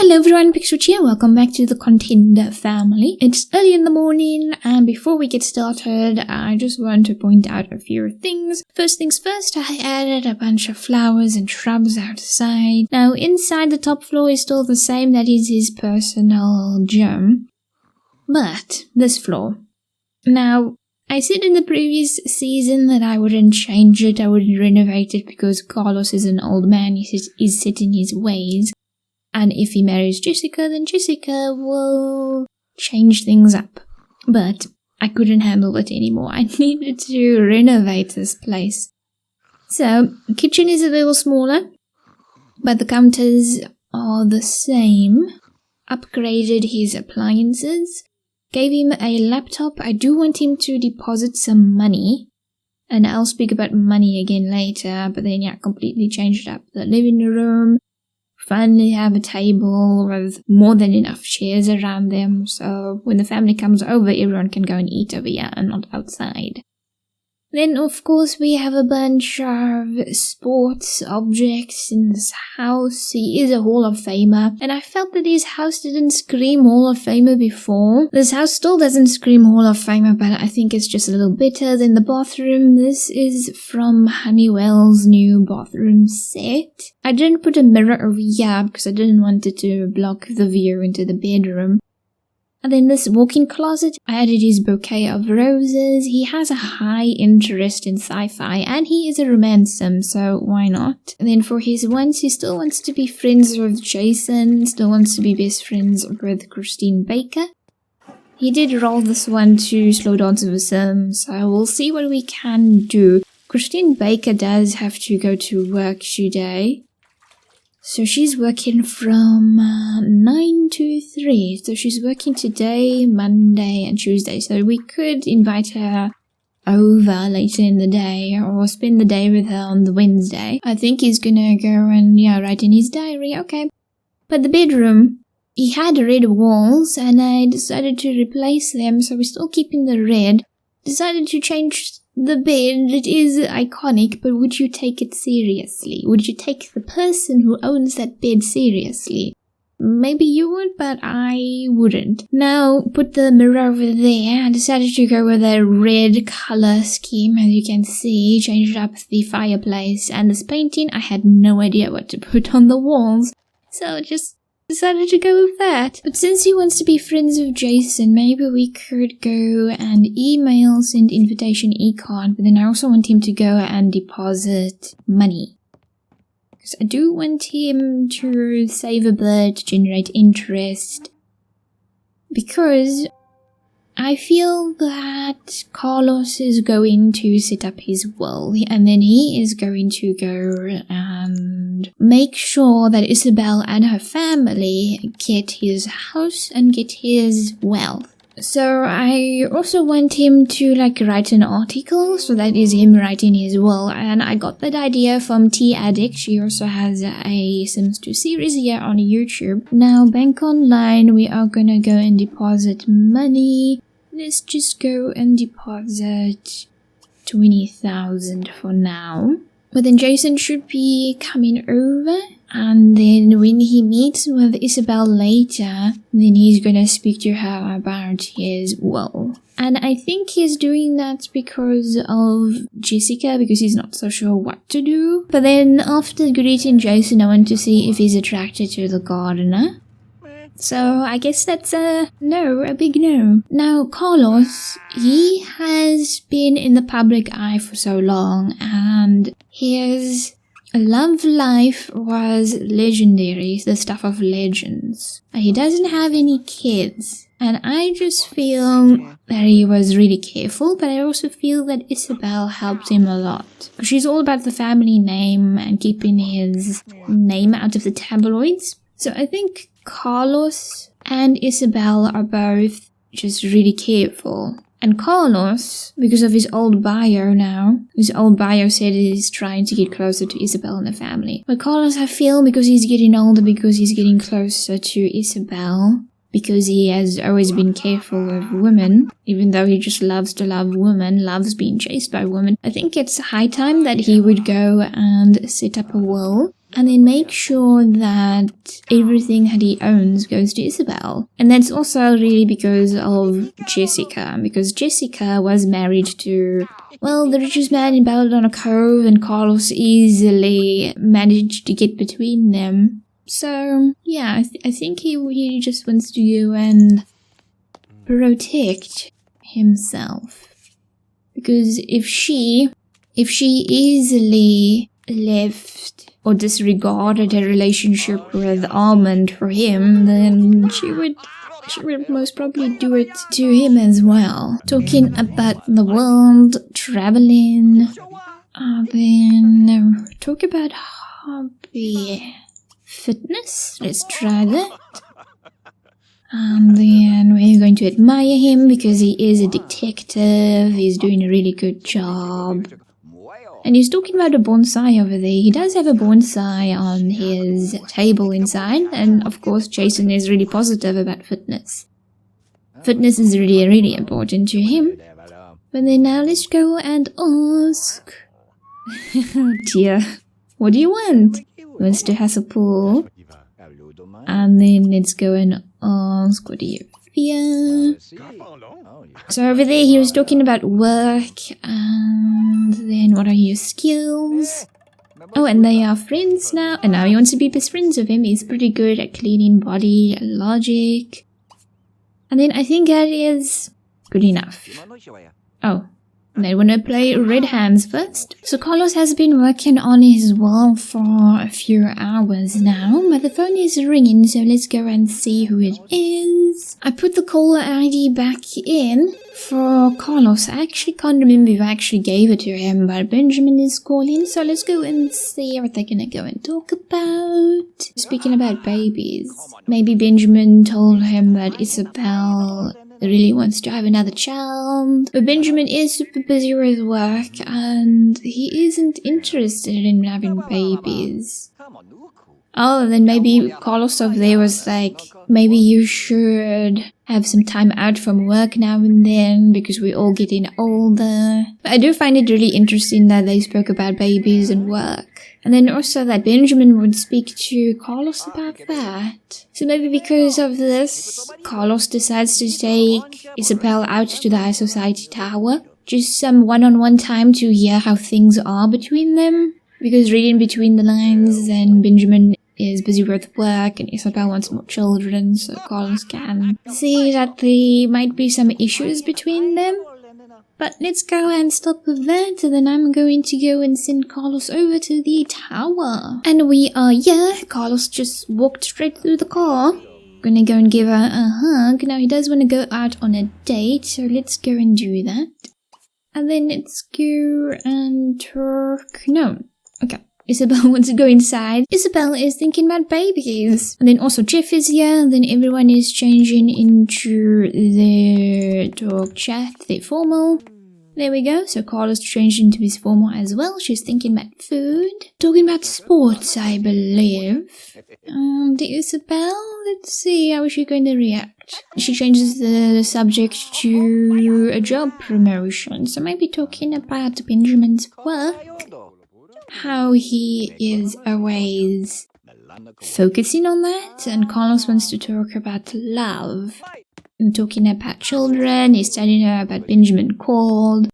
Hello everyone, pixelwitch here. Welcome back to the Contender family. It's early in the morning, and before we get started, I just want to point out a few things. First things first, I added a bunch of flowers and shrubs outside. Now inside, the top floor is still the same, that is his personal gym. But this floor. Now, I said in the previous season that I wouldn't change it, I wouldn't renovate it because Carlos is an old man, he's set in his ways. And if he marries Jessica, then Jessica will change things up. But I couldn't handle it anymore. I needed to renovate this place. So, the kitchen is a little smaller, but the counters are the same. Upgraded his appliances. Gave him a laptop. I do want him to deposit some money. And I'll speak about money again later. But then, yeah, completely changed up the living room. Finally have a table with more than enough chairs around them, so when the family comes over, everyone can go and eat over here and not outside. Then, of course, we have a bunch of sports objects in this house. He is a Hall of Famer, and I felt that his house didn't scream Hall of Famer before. This house still doesn't scream Hall of Famer, but I think it's just a little better than the bathroom. This is from Honeywell's new bathroom set. I didn't put a mirror over here because I didn't want it to block the view into the bedroom. And then this walk-in closet, I added his bouquet of roses. He has a high interest in sci-fi and he is a romancer, so why not? And then for his wants, he still wants to be friends with Jason, still wants to be best friends with Christine Baker. He did roll this one to slow dance with him, so we'll see what we can do. Christine Baker does have to go to work today. So she's working from 9 to 3. So she's working today, Monday and Tuesday. So we could invite her over later in the day or spend the day with her on the Wednesday. I think he's gonna go and, write in his diary. Okay. But the bedroom, he had red walls and I decided to replace them. So we're still keeping the red. Decided to change the bed. It is iconic, but would you take it seriously? Would you take the person who owns that bed seriously? Maybe you would, but I wouldn't. Now, put the mirror over there. I decided to go with a red color scheme, as you can see. Changed up the fireplace and this painting. I had no idea what to put on the walls, so just decided to go with that. But since he wants to be friends with Jason, maybe we could go and send invitation e-card, but then I also want him to go and deposit money. Because I do want him to save a bit, generate interest. Because I feel that Carlos is going to set up his will, and then he is going to go and make sure that Isabel and her family get his house and get his wealth. So I also want him to write an article, so that is him writing his will, and I got that idea from T Addict. She also has a Sims 2 series here on YouTube. Now, bank online, we are gonna go and deposit money. Let's just go and deposit 20,000 for now. But then Jason should be coming over, and then when he meets with Isabel later, then he's gonna speak to her about his will. And I think he's doing that because of Jessica, because he's not so sure what to do. But then after greeting Jason, I want to see if he's attracted to the gardener. So I guess that's a no, a big no. Now, Carlos, he has been in the public eye for so long, and his love life was legendary, the stuff of legends. He doesn't have any kids, and I just feel that he was really careful, but I also feel that Isabel helped him a lot. She's all about the family name and keeping his name out of the tabloids. So I think Carlos and Isabel are both just really careful. And Carlos, because of his old bio now, his old bio said he's trying to get closer to Isabel and the family. But Carlos, I feel, because he's getting older, because he's getting closer to Isabel, because he has always been careful with women, even though he just loves to love women, loves being chased by women, I think it's high time that he would go and set up a will. and then make sure that everything that he owns goes to Isabel. And that's also really because of Jessica, because Jessica was married to, well, the richest man in Belladonna Cove, and Carlos easily managed to get between them. So, yeah, I think he just wants to go and protect himself. Because if she easily left or disregarded her relationship with Almond for him, then she would most probably do it to him as well. Talking about the world, traveling, then talk about hobby. Fitness, let's try that. And then we're going to admire him because he is a detective, he's doing a really good job. And he's talking about a bonsai over there. He does have a bonsai on his table inside, and of course Jason is really positive about fitness. Fitness is really, really important to him. But then now let's go and ask... Dear, what do you want? He wants to have a pool. And then let's go and ask, what do you fear? So over there he was talking about work, and then what are your skills? Oh, and they are friends now, and now he wants to be best friends with him. He's pretty good at cleaning body logic. And then I think that is good enough. Oh, they want to play Red Hands first. So Carlos has been working on his wall for a few hours now, but the phone is ringing, so let's go and see who it is. I put the caller ID back in for Carlos. I actually can't remember if I actually gave it to him, but Benjamin is calling, so let's go and see what they're gonna go and talk about. Speaking about babies, maybe Benjamin told him that Isabel really wants to have another child, but Benjamin is super busy with work and he isn't interested in having babies. Oh, then maybe Carlos over there was like, maybe you should have some time out from work now and then because we're all getting older. But I do find it really interesting that they spoke about babies and work. And then also that Benjamin would speak to Carlos about that. So maybe because of this, Carlos decides to take Isabel out to the High Society Tower. Just some one-on-one time to hear how things are between them. Because reading between the lines, then Benjamin is busy with work and Isabel wants more children, so Carlos can see that there might be some issues between them. But let's go and stop with that, and then I'm going to go and send Carlos over to the tower. And we are here. Carlos just walked straight through the car. Gonna go and give her a hug. Now he does want to go out on a date, so let's go and do that. And then let's go and talk. No. Okay. Isabel wants to go inside. Isabel is thinking about babies. And then also Jeff is here. Then everyone is changing into their talk chat, their formal. There we go. So Carlos changed into his formal as well. She's thinking about food. Talking about sports, I believe. Isabel, let's see how is she going to react. She changes the subject to a job promotion. So maybe talking about Benjamin's work. How he is always focusing on that, and Carlos wants to talk about love and talking about children. He's telling her about Benjamin called,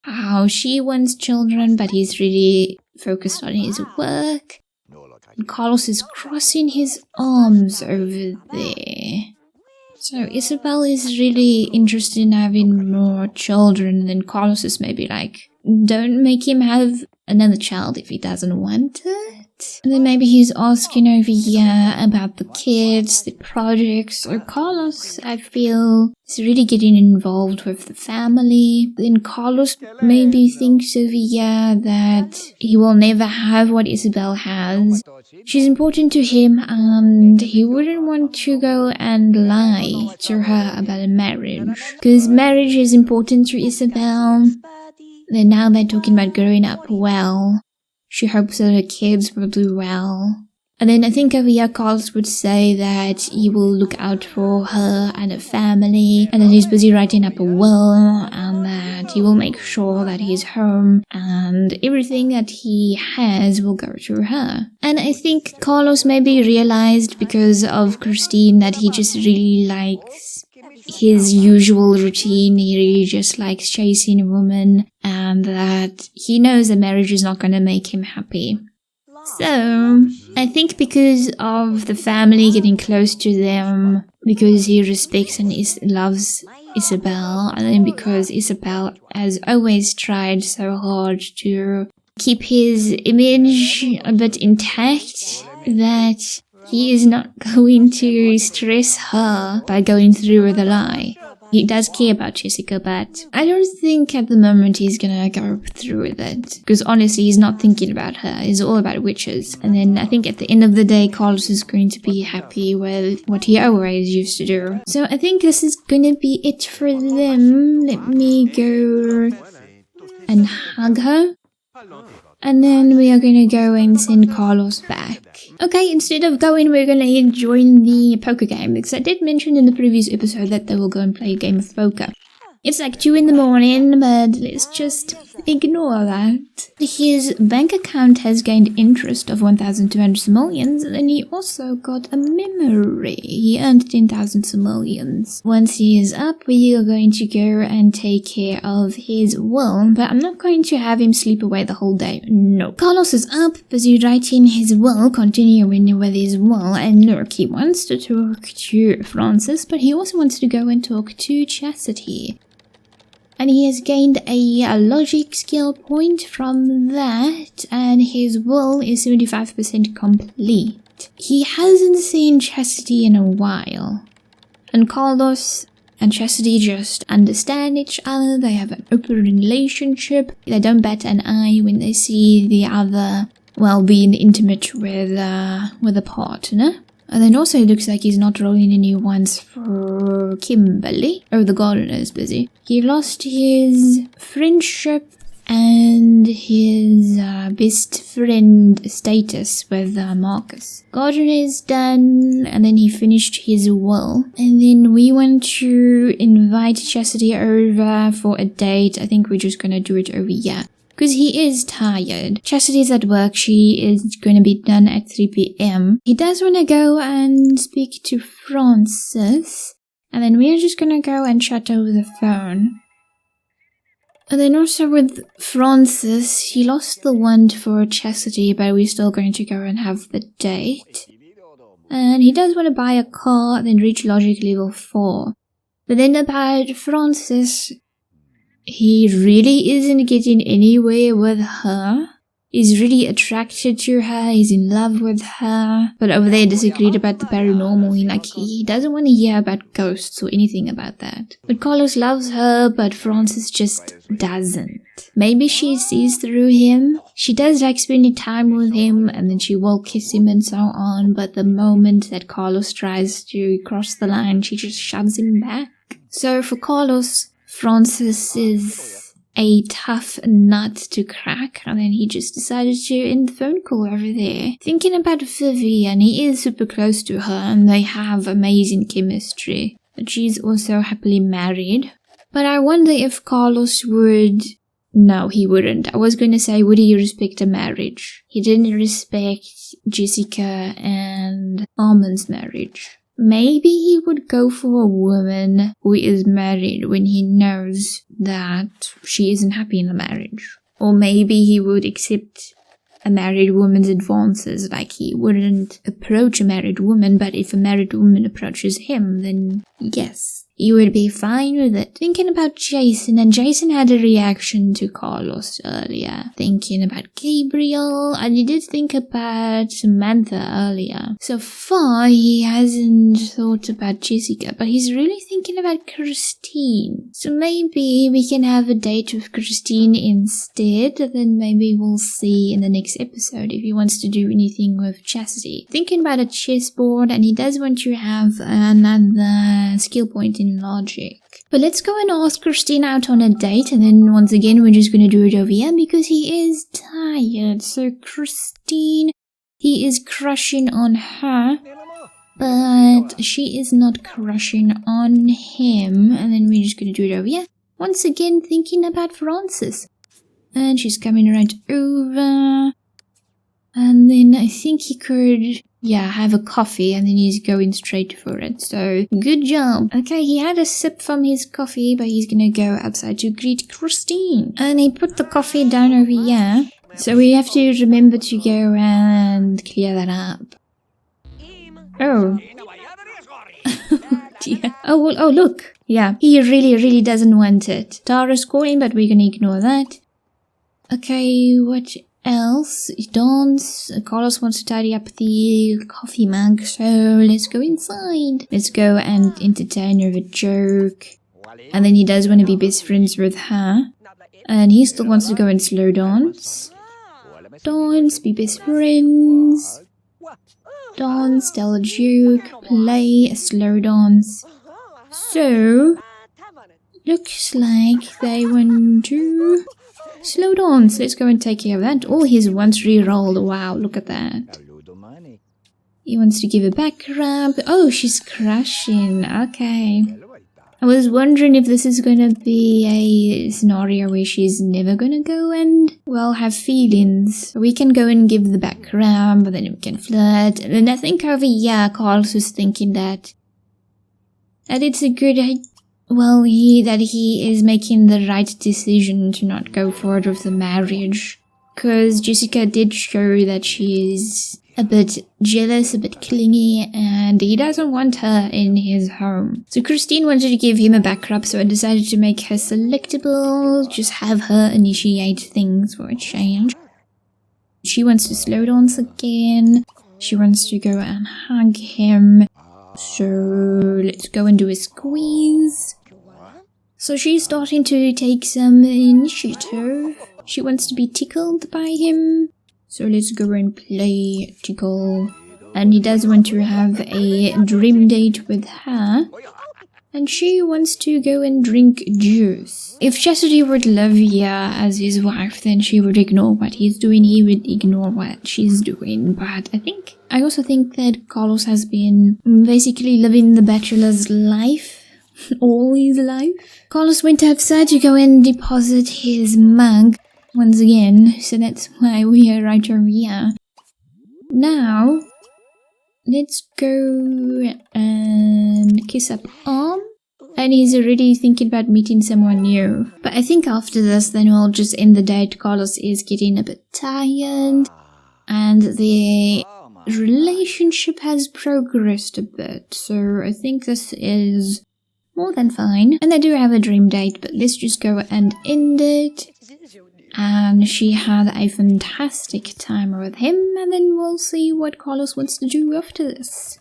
how she wants children but he's really focused on his work, and Carlos is crossing his arms over there. So Isabel is really interested in having more children, and then Carlos is maybe like, don't make him have another child if he doesn't want it. And then maybe he's asking over here about the kids, the projects. So Carlos, I feel, is really getting involved with the family. Then Carlos maybe thinks over here that he will never have what Isabel has. She's important to him and he wouldn't want to go and lie to her about a marriage. Because marriage is important to Isabel. Then now they're talking about growing up well. She hopes that her kids will do well. And then I think over here Carlos would say that he will look out for her and her family, and that he's busy writing up a will, and that he will make sure that he's home and everything that he has will go to her. And I think Carlos maybe realized because of Christine that he just really likes his usual routine. He really just likes chasing a woman, and that he knows that marriage is not going to make him happy. So, I think because of the family getting close to them, because he respects and loves Isabel, and then because Isabel has always tried so hard to keep his image a bit intact, that he is not going to stress her by going through with a lie. He does care about Jessica, but I don't think at the moment he's gonna go through with it. Because honestly, he's not thinking about her. It's all about witches. And then I think at the end of the day, Carlos is going to be happy with what he always used to do. So I think this is gonna be it for them. Let me go and hug her. And then we are gonna go and send Carlos back. Okay, instead of going, we're gonna join the poker game, because I did mention in the previous episode that they will go and play a game of poker. It's like 2 in the morning, but let's just ignore that. His bank account has gained interest of 1,200 simoleons, and then he also got a memory. He earned 10,000 simoleons. Once he is up, we are going to go and take care of his will, but I'm not going to have him sleep away the whole day. No. Carlos is up, busy writing his will, continuing with his will, and look, he wants to talk to Francis, but he also wants to go and talk to Chastity. And he has gained a logic skill point from that, and his will is 75% complete. He hasn't seen Chastity in a while. And Carlos and Chastity just understand each other, they have an open relationship, they don't bat an eye when they see the other, well, being intimate with a partner. And then also it looks like he's not rolling any ones for Kimberly. Oh, the gardener is busy. He lost his friendship and his best friend status with Marcus. Gardener is done, and then he finished his will. And then we want to invite Chastity over for a date. I think we're just gonna do it over here, because he is tired. Chastity's at work. She is going to be done at 3 p.m. He does want to go and speak to Francis. And then we're just going to go and chat over the phone. And then also with Francis, he lost the wand for Chastity, but we're still going to go and have the date. And he does want to buy a car and then reach logic level 4. But then about Francis, he really isn't getting anywhere with her. He's really attracted to her, he's in love with her. But over there disagreed about the paranormal. He doesn't want to hear about ghosts or anything about that. But Carlos loves her, but Francis just doesn't. Maybe she sees through him. She does like spending time with him, and then she will kiss him and so on. But the moment that Carlos tries to cross the line, she just shoves him back. So for Carlos, Francis is a tough nut to crack, and then he just decided to end the phone call over there. Thinking about Vivian, he is super close to her and they have amazing chemistry. But she's also happily married. But I wonder if Carlos would... No, he wouldn't. I was going to say, would he respect a marriage? He didn't respect Jessica and Armand's marriage. Maybe he would go for a woman who is married when he knows that she isn't happy in the marriage. Or maybe he would accept a married woman's advances, like he wouldn't approach a married woman, but if a married woman approaches him, then yes, he would be fine with it. Thinking about Jason, and Jason had a reaction to Carlos earlier. Thinking about Gabriel, and he did think about Samantha earlier. So far, he hasn't thought about Jessica, but he's really thinking about Christine. So maybe we can have a date with Christine instead, then maybe we'll see in the next episode if he wants to do anything with Chastity. Thinking about a chessboard, and he does want to have another skill point in logic. But let's go and ask Christine out on a date, and then once again we're just going to do it over here because he is tired. So Christine, he is crushing on her, but she is not crushing on him. And then we're just gonna do it over here. Once again, thinking about Francis. And she's coming right over. And then I think he could, have a coffee, and then he's going straight for it. So, good job. Okay, he had a sip from his coffee, but he's gonna go outside to greet Christine. And he put the coffee down over here. So we have to remember to go and clear that up. Oh. Dear. Oh, well, oh, look. Yeah, he really doesn't want it. Tara's calling, but we're gonna ignore that. Okay, what else? Dance. Carlos wants to tidy up the coffee mug, so let's go inside. Let's go and entertain her with a joke. And then he does want to be best friends with her. And he still wants to go and slow dance. Dance, be best friends. Dance, tell a joke, play a slow dance. So, looks like they want to slow dance. Let's go and take care of that. All his ones re-rolled. Wow, look at that. He wants to give a back rub. Oh, she's crushing. Okay. I was wondering if this is gonna be a scenario where she's never gonna go and, well, have feelings. We can go and give the back rub, but then we can flirt. And I think over here, Carlos was thinking that it's a good idea. Well, that he is making the right decision to not go forward with the marriage. Because Jessica did show that she's a bit jealous, a bit clingy, and he doesn't want her in his home. So Christine wanted to give him a back rub, so I decided to make her selectable, just have her initiate things for a change. She wants to slow dance again. She wants to go and hug him. So let's go and do a squeeze. So she's starting to take some initiative. She wants to be tickled by him. So let's go and play tickle. And he does want to have a dream date with her. And she wants to go and drink juice. If Chastity would live here as his wife, then she would ignore what he's doing. He would ignore what she's doing. But I also think that Carlos has been basically living the bachelor's life. All his life. Carlos went outside to go and deposit his mug once again, so that's why we are right over here. Now, let's go and kiss up arm. And he's already thinking about meeting someone new. But I think after this, then we'll just end the date. Carlos is getting a bit tired, and the relationship has progressed a bit. So I think this is more than fine. And they do have a dream date, but let's just go and end it. And she had a fantastic time with him, and then we'll see what Carlos wants to do after this.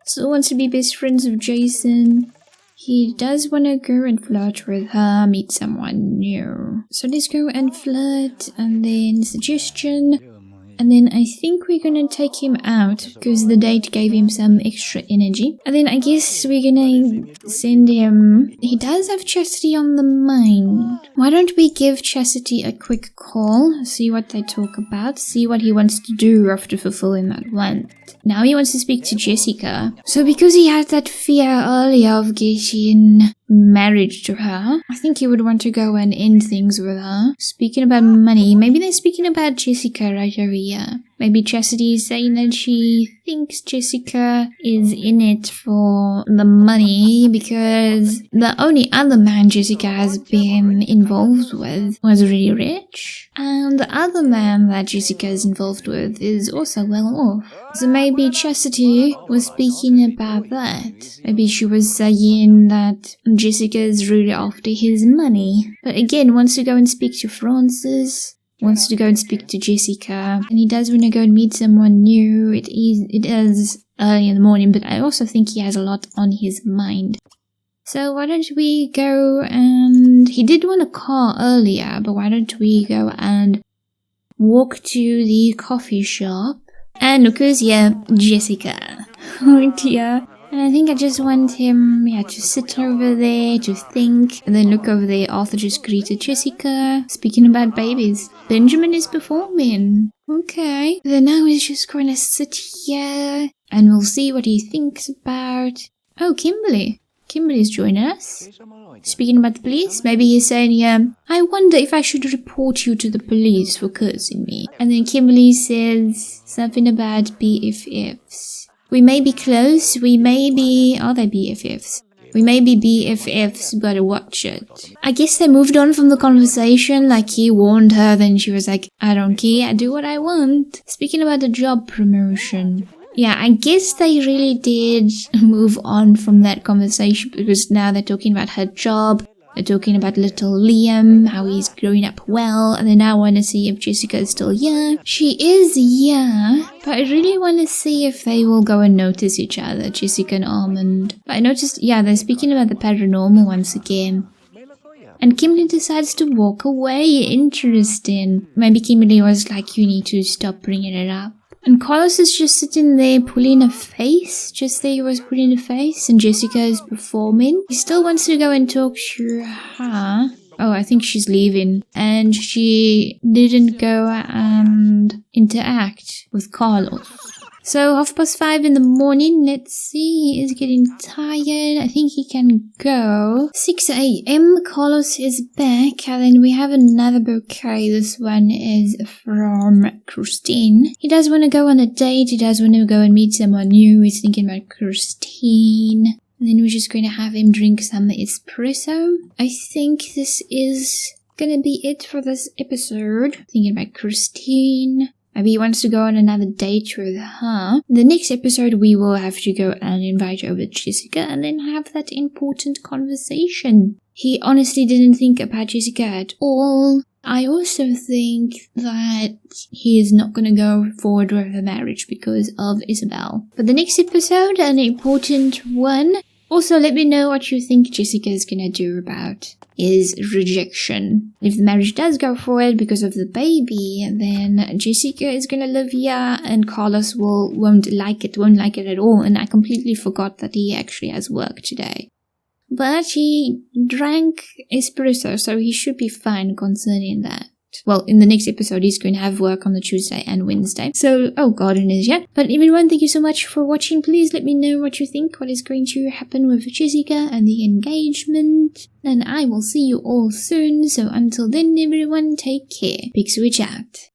So wants to be best friends with Jason. He does want to go and flirt with her, meet someone new. So let's go and flirt, and then suggestion. And then I think we're gonna take him out because the date gave him some extra energy. And then I guess we're gonna send him... He does have Chastity on the mind. Why don't we give Chastity a quick call, see what they talk about, see what he wants to do after fulfilling that want. Now he wants to speak to Jessica. So because he had that fear earlier of getting married to her, I think he would want to go and end things with her. Speaking about money, maybe they're speaking about Jessica right over here. Maybe Chastity is saying that she thinks Jessica is in it for the money because the only other man Jessica has been involved with was really rich. And the other man that Jessica is involved with is also well off. So maybe Chastity was speaking about that. Maybe she was saying that Jessica is really after his money. But again, wants to go and speak to Francis. Wants to go and speak to Jessica, and he does want to go and meet someone new. It is early in the morning, but I also think he has a lot on his mind. So why don't we go and... He did want a car earlier, but why don't we go and walk to the coffee shop? And look who's here, Jessica. Oh dear. And I think I just want him, to sit over there, to think, and then look over there. Arthur just greeted Jessica, speaking about babies. Benjamin is performing. Okay. Then now he's just going to sit here and we'll see what he thinks about... Oh, Kimberly. Kimberly's joining us. Speaking about the police, maybe he's saying, I wonder if I should report you to the police for cursing me. And then Kimberly says something about BFFs. We may be close, we may be... Are they BFFs? We may be BFFs, but watch it. I guess they moved on from the conversation, like he warned her, then she was like, I don't care, I do what I want. Speaking about the job promotion. Yeah, I guess they really did move on from that conversation because now they're talking about her job. They're talking about little Liam, how he's growing up well, and they now want to see if Jessica is still here. She is, yeah, but I really want to see if they will go and notice each other, Jessica and Armand. But I noticed, yeah, they're speaking about the paranormal once again. And Kimberly decides to walk away. Interesting. Maybe Kimberly was like, you need to stop bringing it up. And Carlos is just sitting there pulling a face. Just there he was pulling a face. And Jessica is performing. He still wants to go and talk to her. Oh, I think she's leaving. And she didn't go and interact with Carlos. So 5:30 in the morning, let's see, he is getting tired, I think he can go. 6 a.m, Carlos is back, and then we have another bouquet. This one is from Christine. He does want to go on a date, he does want to go and meet someone new, he's thinking about Christine. And then we're just going to have him drink some espresso. I think this is gonna be it for this episode. Thinking about Christine. Maybe he wants to go on another date with her. In the next episode, we will have to go and invite over Jessica and then have that important conversation. He honestly didn't think about Jessica at all. I also think that he is not going to go forward with the marriage because of Isabel. But the next episode, an important one. Also, let me know what you think Jessica is going to do about his rejection. If the marriage does go forward because of the baby, then Jessica is going to live here and Carlos won't like it at all. And I completely forgot that he actually has work today. But he drank espresso, so he should be fine concerning that. Well, in the next episode, he's going to have work on the Tuesday and Wednesday. So, oh, Garden is, yeah. But everyone, thank you so much for watching. Please let me know what you think, what is going to happen with Jessica and the engagement. And I will see you all soon. So until then, everyone, take care. Pixelwitch out.